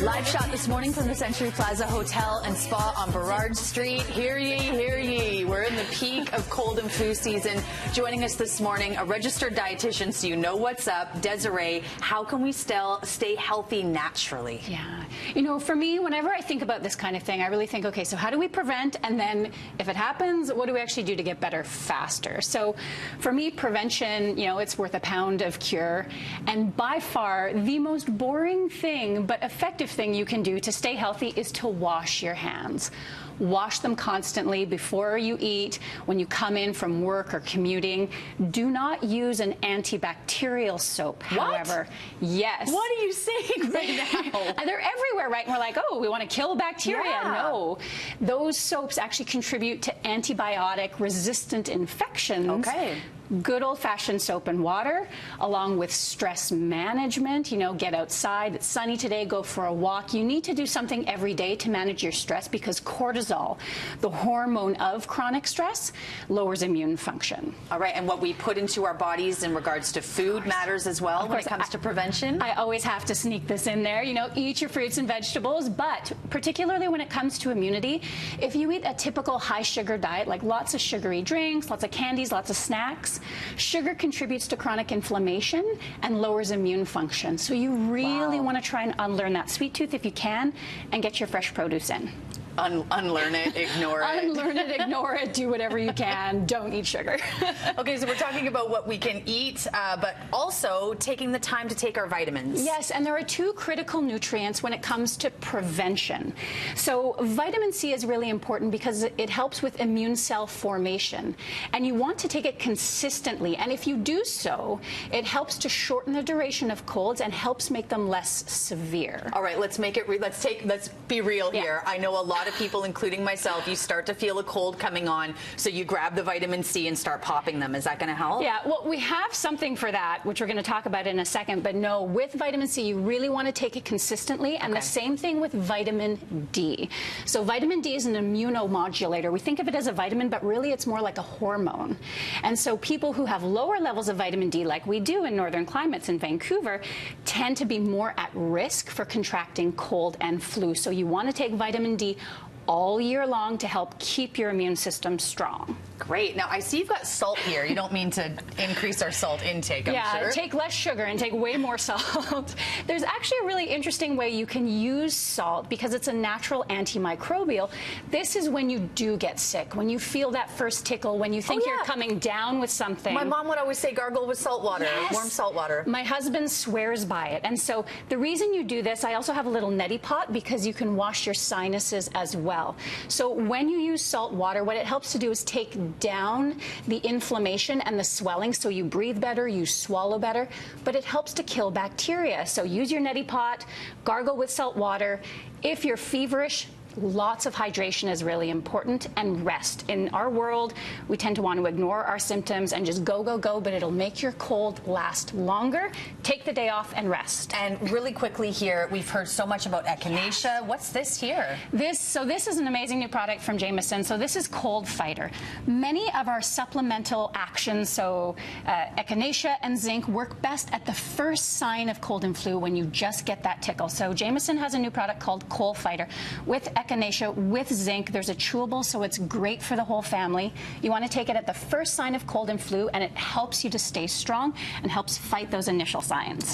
Live shot this morning from the Century Plaza Hotel and Spa on Burrard Street. Hear ye, hear ye. We're in the peak of cold and flu season. Joining us this morning, a registered dietitian, so you know what's up. Desiree, how can we still stay healthy naturally? Yeah. You know, for me, whenever I think about this kind of thing, I really think, okay, so how do we prevent? And then if it happens, what do we actually do to get better faster? So for me, prevention, you know, it's worth a pound of cure. And by far, the most boring thing, but effective thing you can do to stay healthy is to wash your hands. Wash them constantly before you eat, when you come in from work or commuting. Do not use an antibacterial soap, however. Yes. What are you saying right now? They're everywhere, right? And we're like, oh, we want to kill bacteria. Yeah. No. Those soaps actually contribute to antibiotic-resistant infections. Okay. Good old-fashioned soap and water, along with stress management. You know, get outside. It's sunny today, go for a walk. You need to do something every day to manage your stress because cortisol, the hormone of chronic stress, lowers immune function. All right, and what we put into our bodies in regards to food matters as well when it comes to prevention? I always have to sneak this in there. You know, eat your fruits and vegetables, but particularly when it comes to immunity, if you eat a typical high-sugar diet, like lots of sugary drinks, lots of candies, lots of snacks, sugar contributes to chronic inflammation and lowers immune function. So you really want to try and unlearn that sweet tooth if you can and get your fresh produce in. Unlearn it, ignore it. Unlearn it, ignore it, do whatever you can. Don't eat sugar. Okay, so we're talking about what we can eat, but also taking the time to take our vitamins. Yes, and there are two critical nutrients when it comes to prevention. So vitamin C is really important because it helps with immune cell formation. And you want to take it consistently. And if you do so, it helps to shorten the duration of colds and helps make them less severe. All right, let's make it, let's be real here. I know a lot of people, including myself, you start to feel a cold coming on, so you grab the vitamin C and start popping them. Is that going to help? Yeah, well, we have something for that, which we're going to talk about in a second, but no, with vitamin C, you really want to take it consistently, and the same thing with vitamin D. So vitamin D is an immunomodulator. We think of it as a vitamin, but really it's more like a hormone. And so people who have lower levels of vitamin D, like we do in northern climates in Vancouver, tend to be more at risk for contracting cold and flu. So you want to take vitamin D all year long to help keep your immune system strong. Great. Now, I see you've got salt here. You don't mean to increase our salt intake, I'm sure. Yeah, take less sugar and take way more salt. There's actually a really interesting way you can use salt because it's a natural antimicrobial. This is when you do get sick, when you feel that first tickle, when you think you're coming down with something. My mom would always say gargle with salt water, warm salt water. My husband swears by it. And so the reason you do this, I also have a little neti pot because you can wash your sinuses as well. So when you use salt water, what it helps to do is take down the inflammation and the swelling, so you breathe better, you swallow better, but it helps to kill bacteria. So use your neti pot, gargle with salt water. If you're feverish, lots of hydration is really important, and rest. In our world, we tend to want to ignore our symptoms and just go, go, go, but it'll make your cold last longer. Take the day off and rest. And really quickly here, we've heard so much about echinacea. Yes. What's this here? This is an amazing new product from Jamieson. So this is Coldfighter. Many of our supplemental actions, so echinacea and zinc, work best at the first sign of cold and flu when you just get that tickle. So Jamieson has a new product called Coldfighter with echinacea with zinc. There's a chewable, so it's great for the whole family. You want to take it at the first sign of cold and flu, and it helps you to stay strong and helps fight those initial signs.